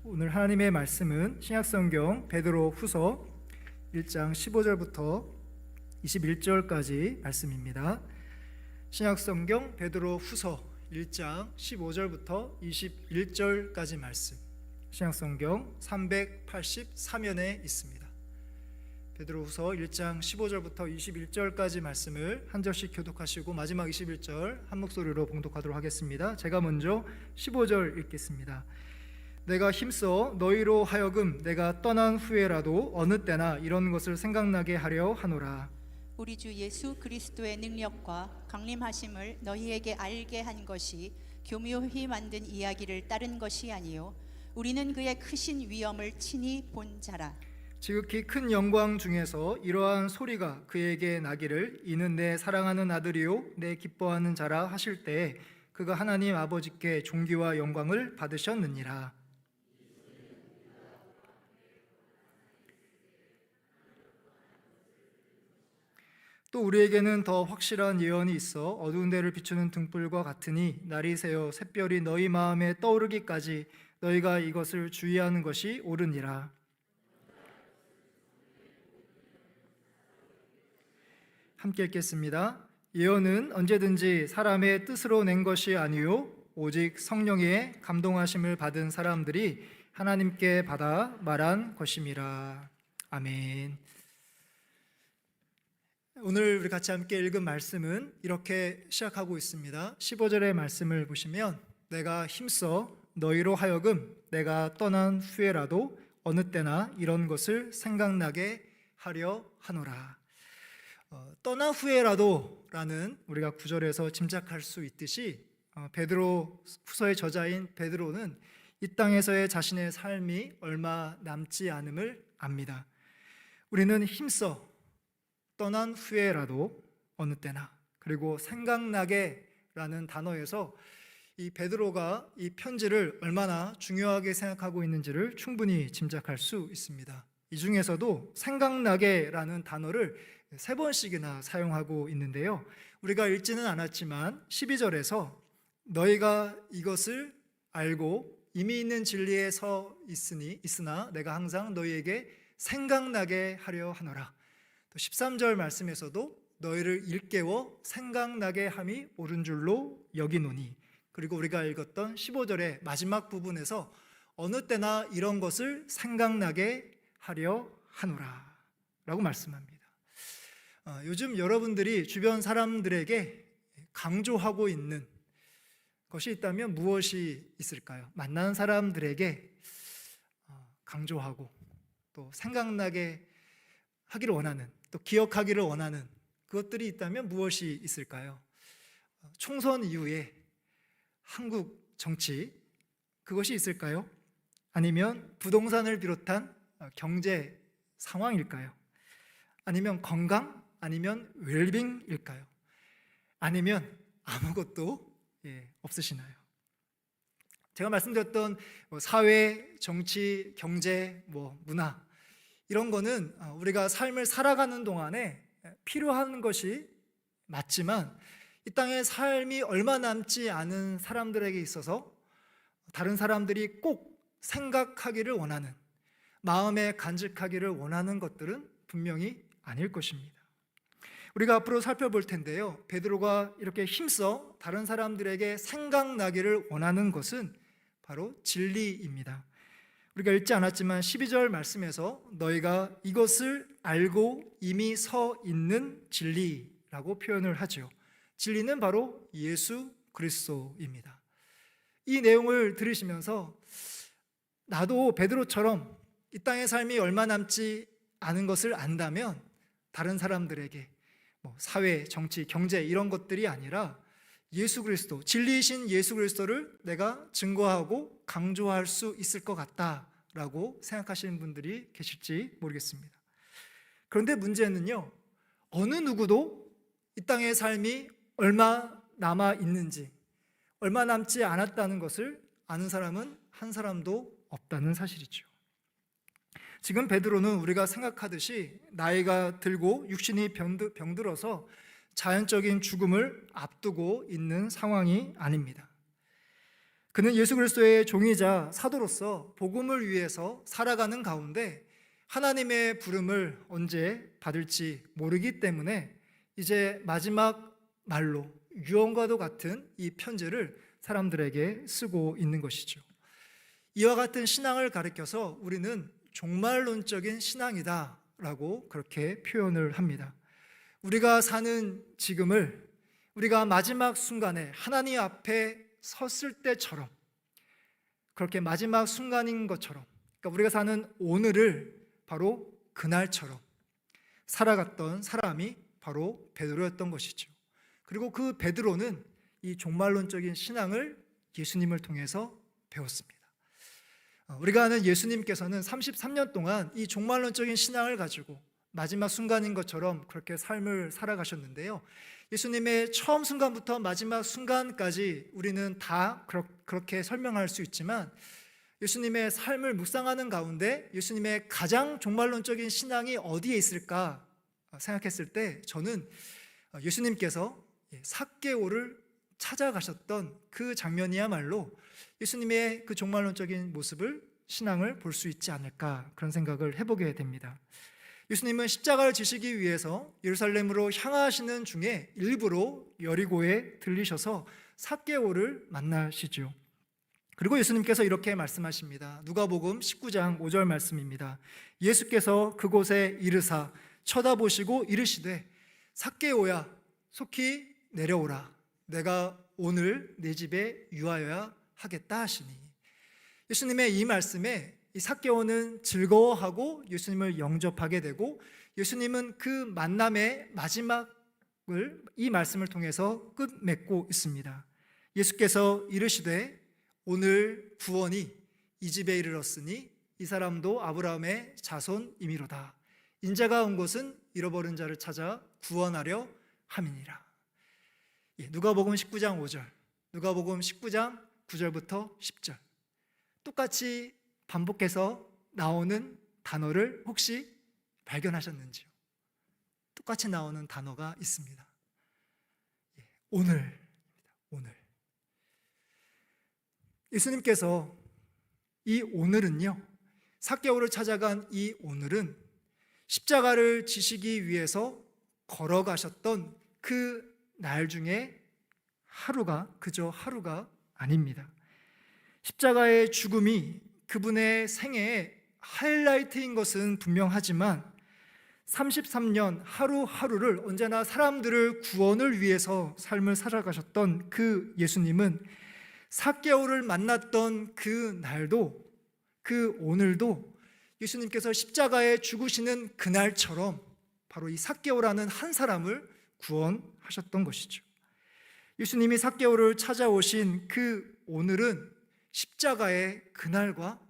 오늘 하나님의 말씀은 신약성경 베드로 후서 1장 15절부터 21절까지 말씀입니다. 신약성경 베드로 후서 1장 15절부터 21절까지 말씀, 신약성경 383면에 있습니다. 베드로 후서 1장 15절부터 21절까지 말씀을 한 절씩 교독하시고 마지막 21절 한 목소리로 봉독하도록 하겠습니다. 제가 먼저 15절 읽겠습니다. 내가 힘써 너희로 하여금 내가 떠난 후에라도 어느 때나 이런 것을 생각나게 하려 하노라. 우리 주 예수 그리스도의 능력과 강림하심을 너희에게 알게 한 것이 교묘히 만든 이야기를 따른 것이 아니요 우리는 그의 크신 위엄을 친히 본 자라. 지극히 큰 영광 중에서 이러한 소리가 그에게 나기를 이는 내 사랑하는 아들이요 내 기뻐하는 자라 하실 때에 그가 하나님 아버지께 존귀와 영광을 받으셨느니라. 또 우리에게는 더 확실한 예언이 있어 어두운 데를 비추는 등불과 같으니 날이 새어 샛별이 너희 마음에 떠오르기까지 너희가 이것을 주의하는 것이 옳으니라. 함께 읽겠습니다. 예언은 언제든지 사람의 뜻으로 낸 것이 아니요 오직 성령의 감동하심을 받은 사람들이 하나님께 받아 말한 것임이라. 아멘. 오늘 우리 같이 함께 읽은 말씀은 이렇게 시작하고 있습니다. 15절의 말씀을 보시면 내가 힘써 너희로 하여금 내가 떠난 후에라도 어느 때나 이런 것을 생각나게 하려 하노라. 떠난 후에라도 라는 우리가 구절에서 짐작할 수 있듯이 베드로 후서의 저자인 베드로는 이 땅에서의 자신의 삶이 얼마 남지 않음을 압니다. 우리는 힘써 떠난 후에라도 어느 때나, 그리고 생각나게 라는 단어에서 이 베드로가 이 편지를 얼마나 중요하게 생각하고 있는지를 충분히 짐작할 수 있습니다. 이 중에서도 생각나게 라는 단어를 3번씩이나 사용하고 있는데요, 우리가 읽지는 않았지만 12절에서 너희가 이것을 알고 이미 있는 진리에 서 있으나 내가 항상 너희에게 생각나게 하려 하노라. 또 13절 말씀에서도 너희를 일깨워 생각나게 함이 옳은 줄로 여기노니, 그리고 우리가 읽었던 15절의 마지막 부분에서 어느 때나 이런 것을 생각나게 하려 하노라 라고 말씀합니다. 요즘 여러분들이 주변 사람들에게 강조하고 있는 것이 있다면 무엇이 있을까요? 만나는 사람들에게 강조하고 또 생각나게 하기를 원하는, 또 기억하기를 원하는 그것들이 있다면 무엇이 있을까요? 총선 이후에 한국 정치, 그것이 있을까요? 아니면 부동산을 비롯한 경제 상황일까요? 아니면 건강? 아니면 웰빙일까요? 아니면 아무것도 없으시나요? 제가 말씀드렸던 사회, 정치, 경제, 문화, 이런 거는 우리가 삶을 살아가는 동안에 필요한 것이 맞지만 이 땅의 삶이 얼마 남지 않은 사람들에게 있어서 다른 사람들이 꼭 생각하기를 원하는, 마음에 간직하기를 원하는 것들은 분명히 아닐 것입니다. 우리가 앞으로 살펴볼 텐데요, 베드로가 이렇게 힘써 다른 사람들에게 생각나기를 원하는 것은 바로 진리입니다. 우리가 읽지 않았지만 12절 말씀에서 너희가 이것을 알고 이미 서 있는 진리라고 표현을 하죠. 진리는 바로 예수 그리스도입니다. 이 내용을 들으시면서 나도 베드로처럼 이 땅의 삶이 얼마 남지 않은 것을 안다면 다른 사람들에게 사회, 정치, 경제 이런 것들이 아니라 예수 그리스도, 진리이신 예수 그리스도를 내가 증거하고 강조할 수 있을 것 같다라고 생각하시는 분들이 계실지 모르겠습니다. 그런데 문제는요, 어느 누구도 이 땅의 삶이 얼마 남아 있는지, 얼마 남지 않았다는 것을 아는 사람은 한 사람도 없다는 사실이죠. 지금 베드로는 우리가 생각하듯이 나이가 들고 육신이 병들어서 자연적인 죽음을 앞두고 있는 상황이 아닙니다. 그는 예수 그리스도의 종이자 사도로서 복음을 위해서 살아가는 가운데 하나님의 부름을 언제 받을지 모르기 때문에 이제 마지막 말로 유언과도 같은 이 편지를 사람들에게 쓰고 있는 것이죠. 이와 같은 신앙을 가리켜서 우리는 종말론적인 신앙이다라고 그렇게 표현을 합니다. 우리가 사는 지금을 우리가 마지막 순간에 하나님 앞에 섰을 때처럼, 그렇게 마지막 순간인 것처럼, 그러니까 우리가 사는 오늘을 바로 그날처럼 살아갔던 사람이 바로 베드로였던 것이죠. 그리고 그 베드로는 이 종말론적인 신앙을 예수님을 통해서 배웠습니다. 우리가 아는 예수님께서는 33년 동안 이 종말론적인 신앙을 가지고 마지막 순간인 것처럼 그렇게 삶을 살아가셨는데요. 예수님의 처음 순간부터 마지막 순간까지 우리는 다 그렇게 설명할 수 있지만, 예수님의 삶을 묵상하는 가운데 예수님의 가장 종말론적인 신앙이 어디에 있을까 생각했을 때, 저는 예수님께서 삭개오를 찾아가셨던 그 장면이야말로 예수님의 그 종말론적인 모습을, 신앙을 볼 수 있지 않을까, 그런 생각을 해보게 됩니다. 예수님은 십자가를 지시기 위해서 예루살렘으로 향하시는 중에 일부러 여리고에 들리셔서 삭개오를 만나시죠. 그리고 예수님께서 이렇게 말씀하십니다. 누가복음 19장 5절 말씀입니다. 예수께서 그곳에 이르사 쳐다보시고 이르시되 삭개오야 속히 내려오라. 내가 오늘 내 집에 유하여야 하겠다 하시니, 예수님의 이 말씀에 이 삭개오는 즐거워하고 예수님을 영접하게 되고, 예수님은 그 만남의 마지막을 이 말씀을 통해서 끝맺고 있습니다. 예수께서 이르시되 오늘 구원이 이 집에 이르렀으니 이 사람도 아브라함의 자손이미로다. 인자가 온 것은 잃어버린 자를 찾아 구원하려 함이니라. 누가복음 19장 5절, 누가복음 19장 9절부터 10절 똑같이 반복해서 나오는 단어를 혹시 발견하셨는지요? 똑같이 나오는 단어가 있습니다. 오늘. 예수님께서 이 오늘은요, 삭개오를 찾아간 이 오늘은 십자가를 지시기 위해서 걸어가셨던 그 날 중에 하루가, 그저 하루가 아닙니다. 십자가의 죽음이 그분의 생애의 하이라이트인 것은 분명하지만 33년 하루하루를 언제나 사람들을 구원을 위해서 삶을 살아가셨던 그 예수님은 삭개오를 만났던 그 날도, 그 오늘도 예수님께서 십자가에 죽으시는 그날처럼 바로 이 삭개오라는 한 사람을 구원하셨던 것이죠. 예수님이 삭개오를 찾아오신 그 오늘은 십자가의 그날과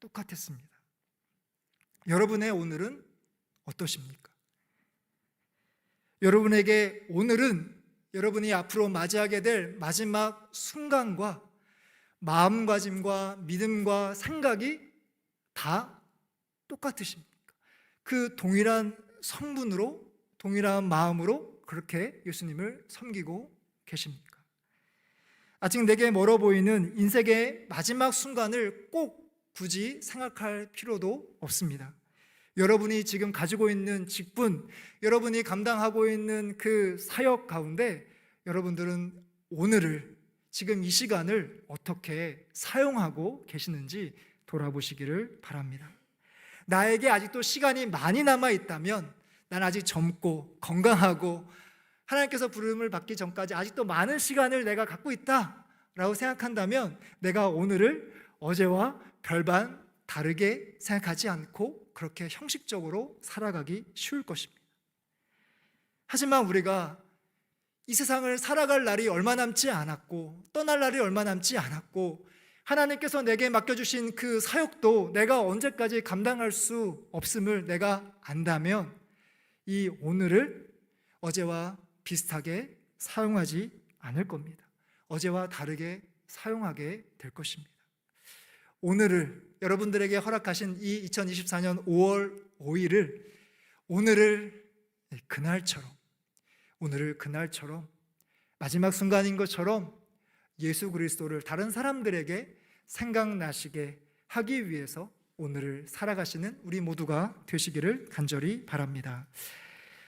똑같았습니다. 여러분의 오늘은 어떠십니까? 여러분에게 오늘은 여러분이 앞으로 맞이하게 될 마지막 순간과 마음가짐과 믿음과 생각이 다 똑같으십니까? 그 동일한 성분으로, 동일한 마음으로 그렇게 예수님을 섬기고 계십니까? 아직 내게 멀어 보이는 인생의 마지막 순간을 꼭 굳이 생각할 필요도 없습니다. 여러분이 지금 가지고 있는 직분, 여러분이 감당하고 있는 그 사역 가운데 여러분들은 오늘을, 지금 이 시간을 어떻게 사용하고 계시는지 돌아보시기를 바랍니다. 나에게 아직도 시간이 많이 남아 있다면, 난 아직 젊고 건강하고 하나님께서 부름을 받기 전까지 아직도 많은 시간을 내가 갖고 있다라고 생각한다면, 내가 오늘을 어제와 별반 다르게 생각하지 않고 그렇게 형식적으로 살아가기 쉬울 것입니다. 하지만 우리가 이 세상을 살아갈 날이 얼마 남지 않았고, 떠날 날이 얼마 남지 않았고, 하나님께서 내게 맡겨주신 그 사역도 내가 언제까지 감당할 수 없음을 내가 안다면, 이 오늘을 어제와 비슷하게 사용하지 않을 겁니다. 어제와 다르게 사용하게 될 것입니다. 오늘을, 여러분들에게 허락하신 이 2024년 5월 5일을 오늘을 그날처럼, 오늘을 그날처럼 마지막 순간인 것처럼 예수 그리스도를 다른 사람들에게 생각나시게 하기 위해서 오늘을 살아가시는 우리 모두가 되시기를 간절히 바랍니다.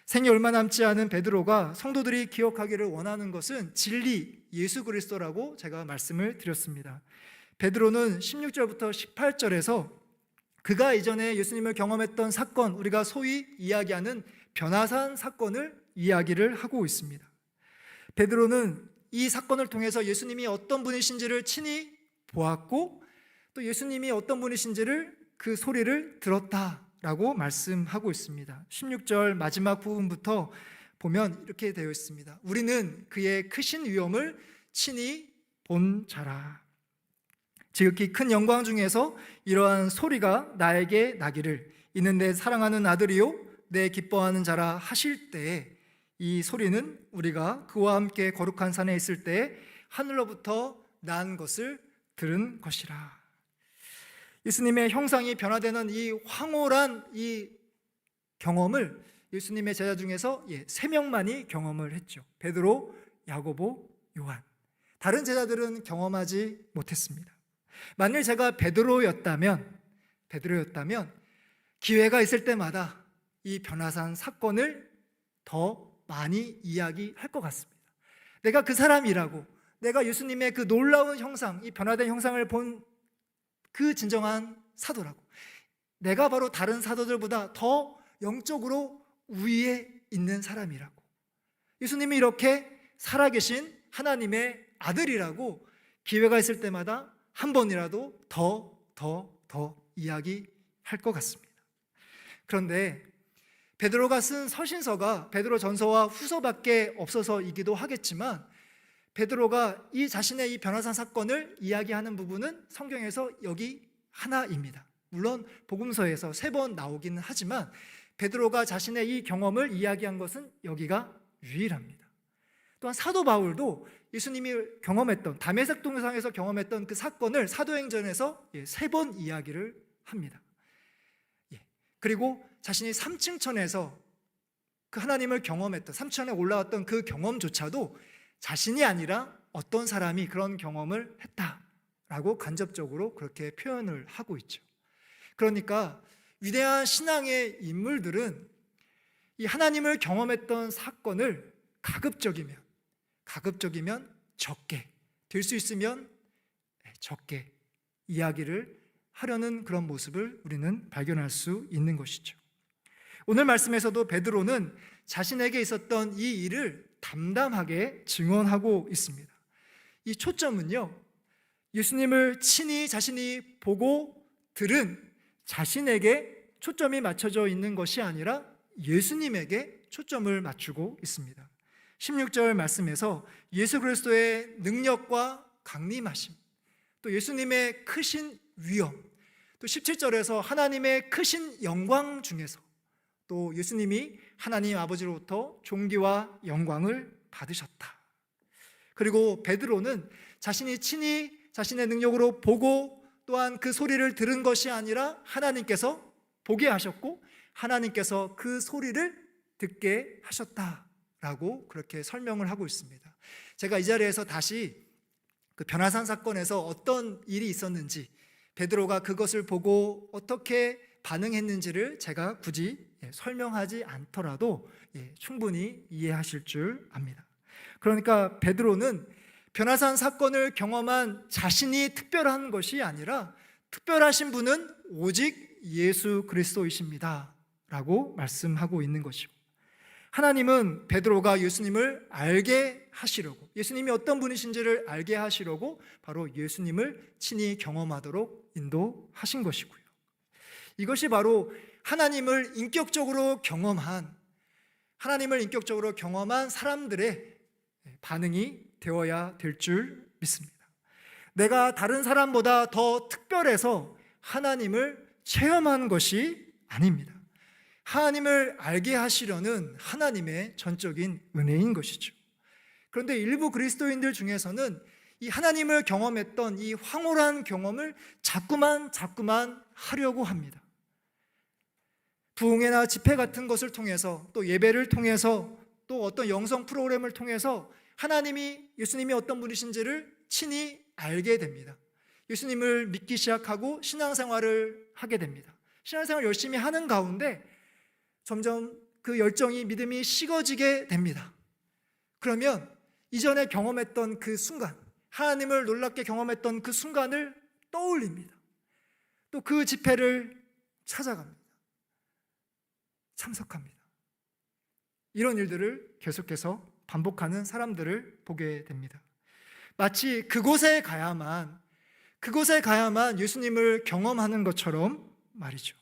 생이 얼마 남지 않은 베드로가 성도들이 기억하기를 원하는 것은 진리 예수 그리스도라고 제가 말씀을 드렸습니다. 베드로는 16절부터 18절에서 그가 이전에 예수님을 경험했던 사건, 우리가 소위 이야기하는 변화산 사건을 이야기를 하고 있습니다. 베드로는 이 사건을 통해서 예수님이 어떤 분이신지를 친히 보았고 또 예수님이 어떤 분이신지를 그 소리를 들었다라고 말씀하고 있습니다. 16절 마지막 부분부터 보면 이렇게 되어 있습니다. 우리는 그의 크신 위엄을 친히 본 자라. 지극히 큰 영광 중에서 이러한 소리가 나에게 나기를 이는 내 사랑하는 아들이요 내 기뻐하는 자라 하실 때에 이 소리는 우리가 그와 함께 거룩한 산에 있을 때 하늘로부터 난 것을 들은 것이라. 예수님의 형상이 변화되는 이 황홀한 이 경험을 예수님의 제자 중에서 3명만이 경험을 했죠. 베드로, 야고보, 요한. 다른 제자들은 경험하지 못했습니다. 만일 제가 베드로였다면 기회가 있을 때마다 이 변화산 사건을 더 많이 이야기할 것 같습니다. 내가 그 사람이라고, 내가 예수님의 그 놀라운 형상, 이 변화된 형상을 본 그 진정한 사도라고, 내가 바로 다른 사도들보다 더 영적으로 우위에 있는 사람이라고, 예수님이 이렇게 살아계신 하나님의 아들이라고 기회가 있을 때마다 한 번이라도 더 이야기할 것 같습니다. 그런데 베드로가 쓴 서신서가 베드로 전서와 후서밖에 없어서이기도 하겠지만 베드로가 이 자신의 이 변화산 사건을 이야기하는 부분은 성경에서 여기 하나입니다. 물론 복음서에서 3번 나오기는 하지만 베드로가 자신의 이 경험을 이야기한 것은 여기가 유일합니다. 또한 사도 바울도 예수님이 경험했던 다메섹 동상에서 경험했던 그 사건을 사도행전에서 3번 이야기를 합니다. 그리고 자신이 삼층천에서 그 하나님을 경험했던, 삼층천에 올라왔던 그 경험조차도 자신이 아니라 어떤 사람이 그런 경험을 했다라고 간접적으로 그렇게 표현을 하고 있죠. 그러니까 위대한 신앙의 인물들은 이 하나님을 경험했던 사건을 가급적이면 적게, 될 수 있으면 적게 이야기를 하려는 그런 모습을 우리는 발견할 수 있는 것이죠. 오늘 말씀에서도 베드로는 자신에게 있었던 이 일을 담담하게 증언하고 있습니다. 이 초점은요, 예수님을 친히 자신이 보고 들은 자신에게 초점이 맞춰져 있는 것이 아니라 예수님에게 초점을 맞추고 있습니다. 16절 말씀에서 예수 그리스도의 능력과 강림하심, 또 예수님의 크신 위엄, 또 17절에서 하나님의 크신 영광 중에서 또 예수님이 하나님 아버지로부터 존귀와 영광을 받으셨다. 그리고 베드로는 자신이 친히 자신의 능력으로 보고 또한 그 소리를 들은 것이 아니라 하나님께서 보게 하셨고 하나님께서 그 소리를 듣게 하셨다라고 그렇게 설명을 하고 있습니다. 제가 이 자리에서 다시 그 변화산 사건에서 어떤 일이 있었는지, 베드로가 그것을 보고 어떻게 반응했는지를 제가 굳이 설명하지 않더라도 충분히 이해하실 줄 압니다. 그러니까 베드로는 변화산 사건을 경험한 자신이 특별한 것이 아니라 특별하신 분은 오직 예수 그리스도이십니다 라고 말씀하고 있는 것이고, 하나님은 베드로가 예수님을 알게 하시려고, 예수님이 어떤 분이신지를 알게 하시려고 바로 예수님을 친히 경험하도록 인도하신 것이고요. 이것이 바로 하나님을 인격적으로 경험한 사람들의 반응이 되어야 될 줄 믿습니다. 내가 다른 사람보다 더 특별해서 하나님을 체험한 것이 아닙니다. 하나님을 알게 하시려는 하나님의 전적인 은혜인 것이죠. 그런데 일부 그리스도인들 중에서는 이 하나님을 경험했던 이 황홀한 경험을 자꾸만 하려고 합니다. 부흥회나 집회 같은 것을 통해서, 또 예배를 통해서, 또 어떤 영성 프로그램을 통해서 예수님이 어떤 분이신지를 친히 알게 됩니다. 예수님을 믿기 시작하고 신앙생활을 하게 됩니다. 신앙생활 열심히 하는 가운데 점점 그 열정이, 믿음이 식어지게 됩니다. 그러면 이전에 경험했던 그 순간, 하나님을 놀랍게 경험했던 그 순간을 떠올립니다. 또 그 집회를 찾아갑니다. 참석합니다. 이런 일들을 계속해서 반복하는 사람들을 보게 됩니다. 마치 그곳에 가야만 예수님을 경험하는 것처럼 말이죠.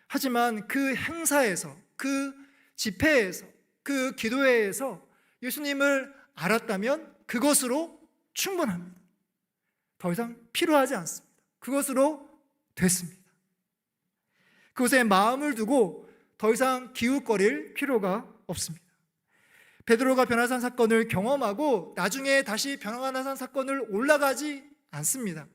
하지만 그 행사에서, 그 집회에서, 그 기도회에서 예수님을 알았다면 그것으로 충분합니다. 더 이상 필요하지 않습니다. 그것으로 됐습니다. 그것에 마음을 두고 더 이상 기웃거릴 필요가 없습니다. 베드로가 변화산 사건을 경험하고 나중에 다시 변화산 사건을 올라가지 않습니다.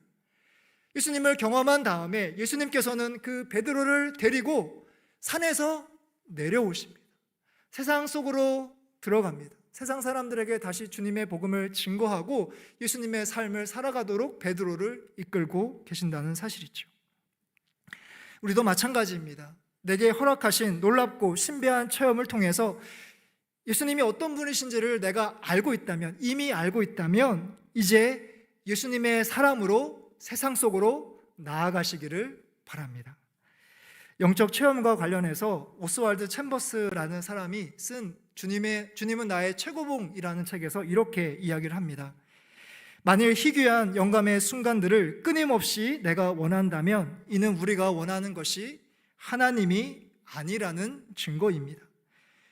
예수님을 경험한 다음에 예수님께서는 그 베드로를 데리고 산에서 내려오십니다. 세상 속으로 들어갑니다. 세상 사람들에게 다시 주님의 복음을 증거하고 예수님의 삶을 살아가도록 베드로를 이끌고 계신다는 사실이죠. 우리도 마찬가지입니다. 내게 허락하신 놀랍고 신비한 체험을 통해서 예수님이 어떤 분이신지를 내가 알고 있다면, 이미 알고 있다면 이제 예수님의 사람으로 세상 속으로 나아가시기를 바랍니다. 영적 체험과 관련해서 오스왈드 챔버스라는 사람이 쓴 주님은 나의 최고봉이라는 책에서 이렇게 이야기를 합니다. 만일 희귀한 영감의 순간들을 끊임없이 내가 원한다면 이는 우리가 원하는 것이 하나님이 아니라는 증거입니다.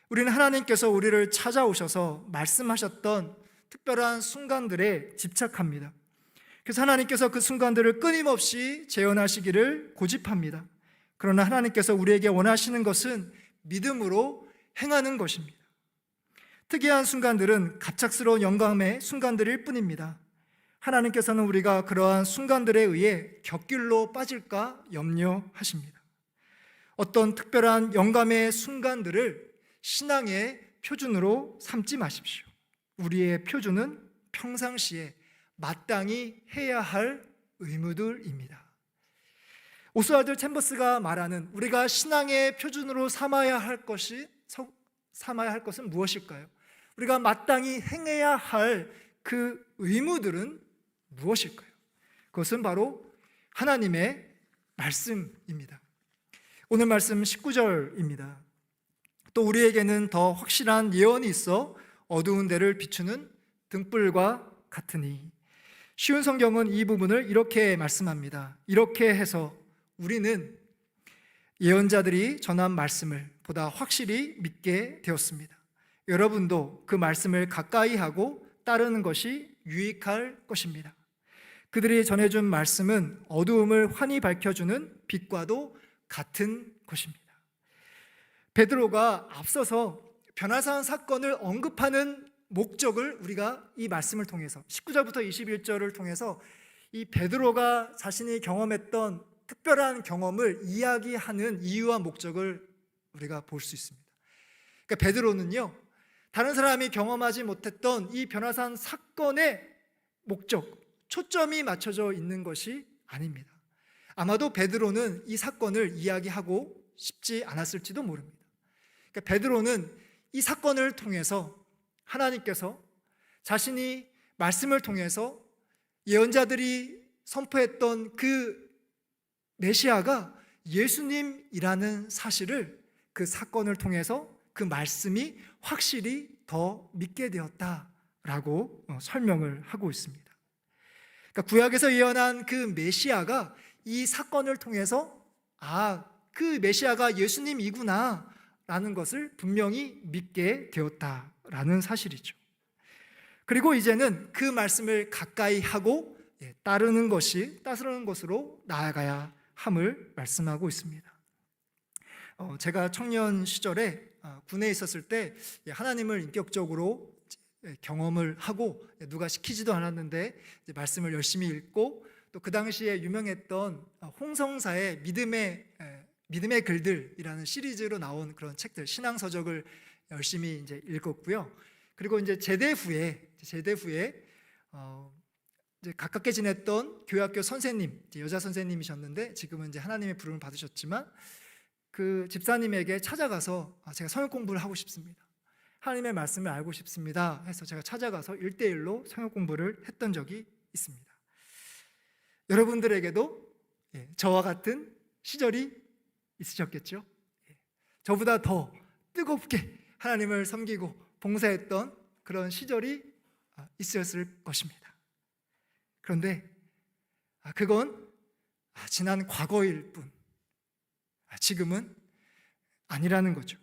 우리는 하나님께서 우리를 찾아오셔서 말씀하셨던 특별한 순간들에 집착합니다. 그래서 하나님께서 그 순간들을 끊임없이 재현하시기를 고집합니다. 그러나 하나님께서 우리에게 원하시는 것은 믿음으로 행하는 것입니다. 특이한 순간들은 갑작스러운 영감의 순간들일 뿐입니다. 하나님께서는 우리가 그러한 순간들에 의해 곁길로 빠질까 염려하십니다. 어떤 특별한 영감의 순간들을 신앙의 표준으로 삼지 마십시오. 우리의 표준은 평상시에 마땅히 해야 할 의무들입니다. 오스왈드 챔버스가 말하는 우리가 신앙의 표준으로 삼아야 할 것은 무엇일까요? 우리가 마땅히 행해야 할 그 의무들은 무엇일까요? 그것은 바로 하나님의 말씀입니다. 오늘 말씀 19절입니다. 또 우리에게는 더 확실한 예언이 있어 어두운 데를 비추는 등불과 같으니. 쉬운 성경은 이 부분을 이렇게 말씀합니다. 이렇게 해서 우리는 예언자들이 전한 말씀을 보다 확실히 믿게 되었습니다. 여러분도 그 말씀을 가까이 하고 따르는 것이 유익할 것입니다. 그들이 전해준 말씀은 어두움을 환히 밝혀주는 빛과도 같은 것입니다. 베드로가 앞서서 변화산 사건을 언급하는 목적을 우리가 이 말씀을 통해서 19절부터 21절을 통해서 이 베드로가 자신이 경험했던 특별한 경험을 이야기하는 이유와 목적을 우리가 볼 수 있습니다. 그러니까 베드로는요, 다른 사람이 경험하지 못했던 이 변화산 사건의 목적, 초점이 맞춰져 있는 것이 아닙니다. 아마도 베드로는 이 사건을 이야기하고 싶지 않았을지도 모릅니다. 그러니까 베드로는 이 사건을 통해서 하나님께서 자신이 말씀을 통해서 예언자들이 선포했던 그 메시아가 예수님이라는 사실을 그 사건을 통해서 그 말씀이 확실히 더 믿게 되었다라고 설명을 하고 있습니다. 그러니까 구약에서 예언한 그 메시아가 이 사건을 통해서 그 메시아가 예수님이구나 라는 것을 분명히 믿게 되었다라는 사실이죠. 그리고 이제는 그 말씀을 가까이 하고 따르는 것으로 나아가야 함을 말씀하고 있습니다. 제가 청년 시절에 군에 있었을 때 하나님을 인격적으로 경험을 하고 누가 시키지도 않았는데 말씀을 열심히 읽고 또 그 당시에 유명했던 홍성사의 믿음의 글들이라는 시리즈로 나온 그런 책들, 신앙서적을 열심히 이제 읽었고요. 그리고 이제 제대 후에 이제 가깝게 지냈던 교회학교 선생님, 이제 여자 선생님이셨는데 지금은 이제 하나님의 부름을 받으셨지만 그 집사님에게 찾아가서 제가 성역 공부를 하고 싶습니다. 하나님의 말씀을 알고 싶습니다. 해서 제가 찾아가서 1대1로 성역 공부를 했던 적이 있습니다. 여러분들에게도 저와 같은 시절이 있으셨겠죠? 저보다 더 뜨겁게 하나님을 섬기고 봉사했던 그런 시절이 있었을 것입니다. 그런데 그건 지난 과거일 뿐, 지금은 아니라는 거죠.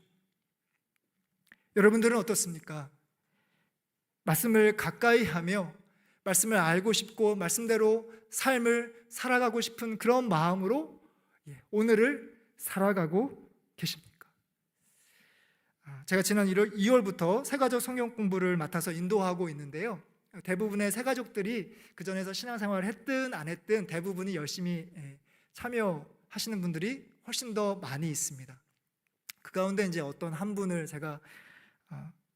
여러분들은 어떻습니까? 말씀을 가까이 하며 말씀을 알고 싶고 말씀대로 삶을 살아가고 싶은 그런 마음으로 오늘을 살아가고 계십니까? 제가 지난 2월부터 새가족 성경 공부를 맡아서 인도하고 있는데요, 대부분의 새가족들이 그전에서 신앙생활을 했든 안 했든 대부분이 열심히 참여하시는 분들이 훨씬 더 많이 있습니다. 그 가운데 이제 어떤 한 분을 제가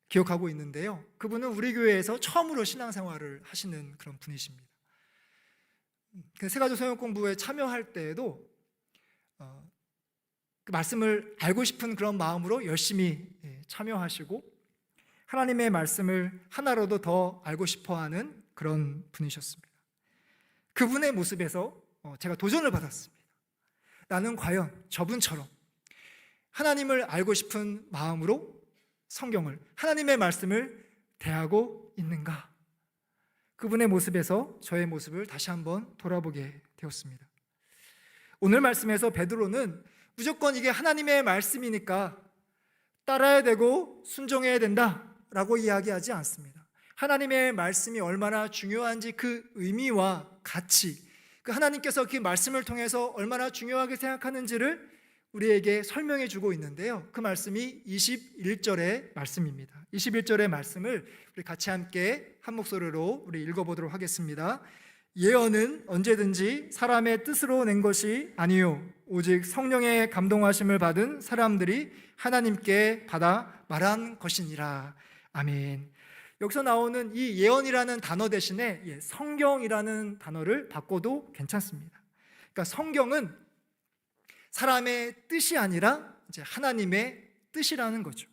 기억하고 있는데요, 그분은 우리 교회에서 처음으로 신앙생활을 하시는 그런 분이십니다. 그 새가족 성경 공부에 참여할 때에도 그 말씀을 알고 싶은 그런 마음으로 열심히 참여하시고 하나님의 말씀을 하나로도 더 알고 싶어하는 그런 분이셨습니다. 그분의 모습에서 제가 도전을 받았습니다. 나는 과연 저분처럼 하나님을 알고 싶은 마음으로 성경을, 하나님의 말씀을 대하고 있는가? 그분의 모습에서 저의 모습을 다시 한번 돌아보게 되었습니다. 오늘 말씀에서 베드로는 무조건 이게 하나님의 말씀이니까 따라야 되고 순종해야 된다라고 이야기하지 않습니다. 하나님의 말씀이 얼마나 중요한지 그 의미와 가치, 그 하나님께서 그 말씀을 통해서 얼마나 중요하게 생각하는지를 우리에게 설명해 주고 있는데요, 그 말씀이 21절의 말씀입니다. 21절의 말씀을 우리 같이 함께 한 목소리로 우리 읽어보도록 하겠습니다. 예언은 언제든지 사람의 뜻으로 낸 것이 아니요 오직 성령의 감동하심을 받은 사람들이 하나님께 받아 말한 것이니라. 아멘. 여기서 나오는 이 예언이라는 단어 대신에 성경이라는 단어를 바꿔도 괜찮습니다. 그러니까 성경은 사람의 뜻이 아니라 이제 하나님의 뜻이라는 거죠.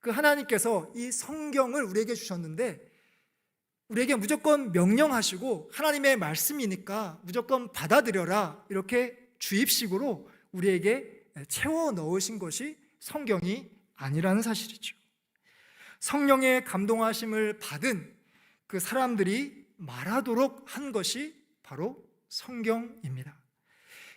그 하나님께서 이 성경을 우리에게 주셨는데 우리에게 무조건 명령하시고 하나님의 말씀이니까 무조건 받아들여라, 이렇게 주입식으로 우리에게 채워 넣으신 것이 성경이 아니라는 사실이죠. 성령의 감동하심을 받은 그 사람들이 말하도록 한 것이 바로 성경입니다.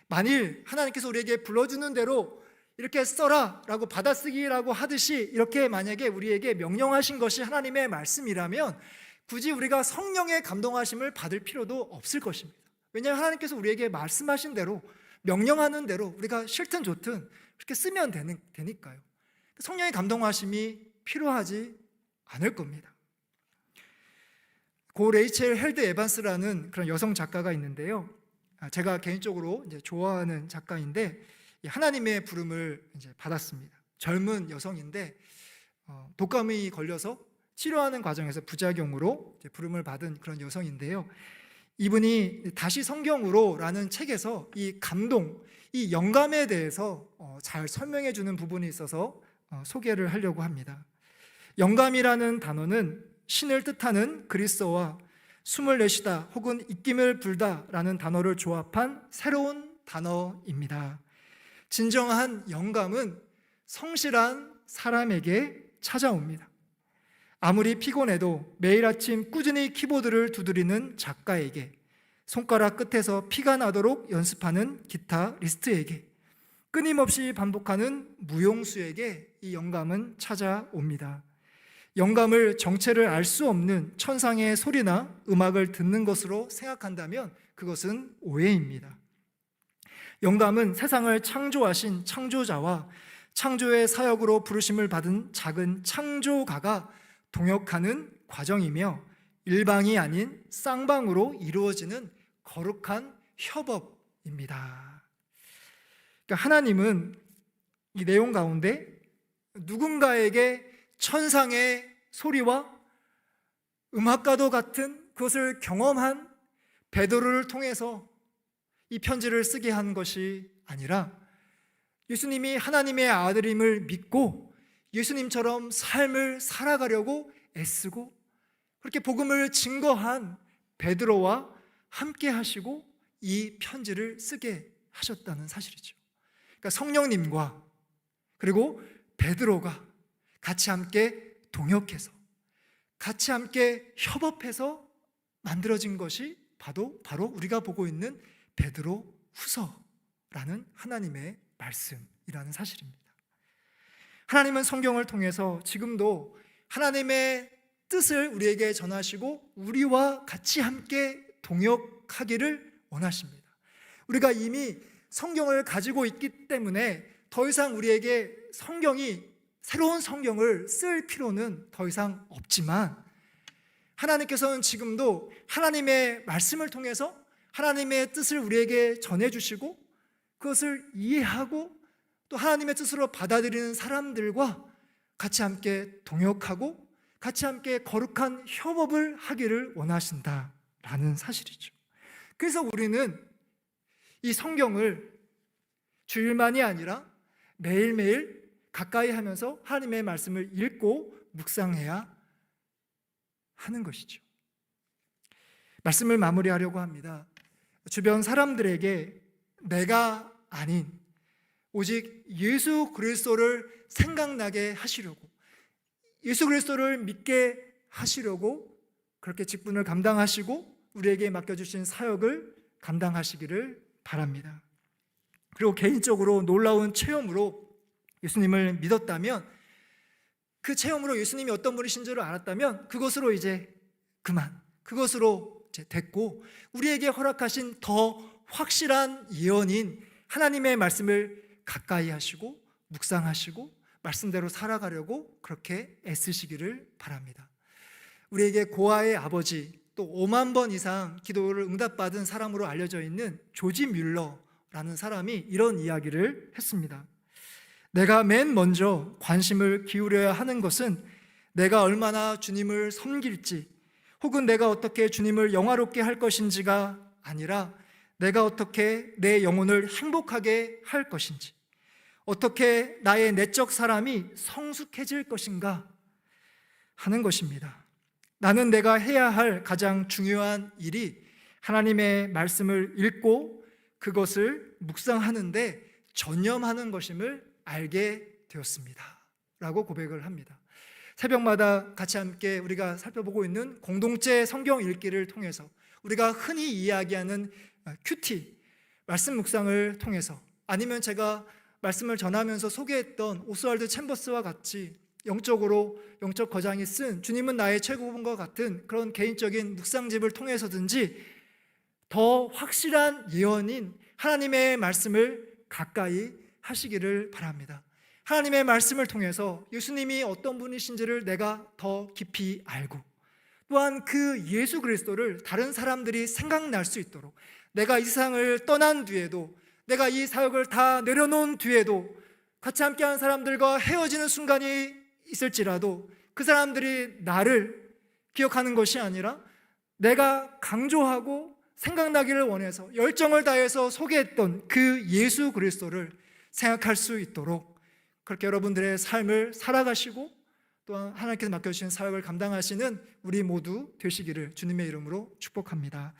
만일 하나님께서 우리에게 불러주는 대로 이렇게 써라 라고 받아쓰기라고 하듯이 이렇게 만약에 우리에게 명령하신 것이 하나님의 말씀이라면 굳이 우리가 성령의 감동하심을 받을 필요도 없을 것입니다. 왜냐하면 하나님께서 우리에게 말씀하신 대로, 명령하는 대로 우리가 싫든 좋든 그렇게 쓰면 되니까요. 성령의 감동하심이 필요하지 않을 겁니다. 고 레이첼 헬드 에반스라는 그런 여성 작가가 있는데요, 제가 개인적으로 이제 좋아하는 작가인데 하나님의 부름을 이제 받았습니다. 젊은 여성인데 독감이 걸려서 치료하는 과정에서 부작용으로 이제 부름을 받은 그런 여성인데요, 이분이 다시 성경으로라는 책에서 이 감동, 이 영감에 대해서 잘 설명해 주는 부분이 있어서 소개를 하려고 합니다. 영감이라는 단어는 신을 뜻하는 그리스어와 숨을 내쉬다 혹은 입김을 불다라는 단어를 조합한 새로운 단어입니다. 진정한 영감은 성실한 사람에게 찾아옵니다. 아무리 피곤해도 매일 아침 꾸준히 키보드를 두드리는 작가에게, 손가락 끝에서 피가 나도록 연습하는 기타리스트에게, 끊임없이 반복하는 무용수에게 이 영감은 찾아옵니다. 영감을 정체를 알 수 없는 천상의 소리나 음악을 듣는 것으로 생각한다면 그것은 오해입니다. 영감은 세상을 창조하신 창조자와 창조의 사역으로 부르심을 받은 작은 창조가가 동역하는 과정이며 일방이 아닌 쌍방으로 이루어지는 거룩한 협업입니다. 그러니까 하나님은 이 내용 가운데 누군가에게 천상의 소리와 음악과도 같은 그것을 경험한 베드로를 통해서 이 편지를 쓰게 한 것이 아니라 예수님이 하나님의 아들임을 믿고 예수님처럼 삶을 살아가려고 애쓰고 그렇게 복음을 증거한 베드로와 함께 하시고 이 편지를 쓰게 하셨다는 사실이죠. 그러니까 성령님과 그리고 베드로가 같이 함께 동역해서 같이 함께 협업해서 만들어진 것이 바로 우리가 보고 있는 베드로 후서라는 하나님의 말씀이라는 사실입니다. 하나님은 성경을 통해서 지금도 하나님의 뜻을 우리에게 전하시고 우리와 같이 함께 동역하기를 원하십니다. 우리가 이미 성경을 가지고 있기 때문에 더 이상 우리에게 새로운 성경을 쓸 필요는 더 이상 없지만 하나님께서는 지금도 하나님의 말씀을 통해서 하나님의 뜻을 우리에게 전해주시고 그것을 이해하고 또 하나님의 뜻으로 받아들이는 사람들과 같이 함께 동역하고 같이 함께 거룩한 협업을 하기를 원하신다라는 사실이죠. 그래서 우리는 이 성경을 주일만이 아니라 매일매일 가까이 하면서 하나님의 말씀을 읽고 묵상해야 하는 것이죠. 말씀을 마무리하려고 합니다. 주변 사람들에게 내가 아닌 오직 예수 그리스도를 생각나게 하시려고 예수 그리스도를 믿게 하시려고 그렇게 직분을 감당하시고 우리에게 맡겨주신 사역을 감당하시기를 바랍니다. 그리고 개인적으로 놀라운 체험으로 예수님을 믿었다면 그 체험으로 예수님이 어떤 분이신 줄 알았다면 그것으로 그것으로 됐고 우리에게 허락하신 더 확실한 예언인 하나님의 말씀을 가까이 하시고 묵상하시고 말씀대로 살아가려고 그렇게 애쓰시기를 바랍니다. 우리에게 고아의 아버지 또 5만 번 이상 기도를 응답받은 사람으로 알려져 있는 조지 뮬러라는 사람이 이런 이야기를 했습니다. 내가 맨 먼저 관심을 기울여야 하는 것은 내가 얼마나 주님을 섬길지 혹은 내가 어떻게 주님을 영화롭게 할 것인지가 아니라 내가 어떻게 내 영혼을 행복하게 할 것인지 어떻게 나의 내적 사람이 성숙해질 것인가 하는 것입니다. 나는 내가 해야 할 가장 중요한 일이 하나님의 말씀을 읽고 그것을 묵상하는데 전념하는 것임을 알게 되었습니다 라고 고백을 합니다. 새벽마다 같이 함께 우리가 살펴보고 있는 공동체 성경 읽기를 통해서 우리가 흔히 이야기하는 큐티 말씀 묵상을 통해서 아니면 제가 말씀을 전하면서 소개했던 오스왈드 챔버스와 같이 영적 거장이 쓴 주님은 나의 최고봉과 같은 그런 개인적인 묵상집을 통해서든지 더 확실한 예언인 하나님의 말씀을 가까이 하시기를 바랍니다. 하나님의 말씀을 통해서 예수님이 어떤 분이신지를 내가 더 깊이 알고 또한 그 예수 그리스도를 다른 사람들이 생각날 수 있도록 내가 이 세상을 떠난 뒤에도 내가 이 사역을 다 내려놓은 뒤에도 같이 함께한 사람들과 헤어지는 순간이 있을지라도 그 사람들이 나를 기억하는 것이 아니라 내가 강조하고 생각나기를 원해서 열정을 다해서 소개했던 그 예수 그리스도를 생각할 수 있도록 그렇게 여러분들의 삶을 살아가시고 또한 하나님께서 맡겨주신 사역을 감당하시는 우리 모두 되시기를 주님의 이름으로 축복합니다.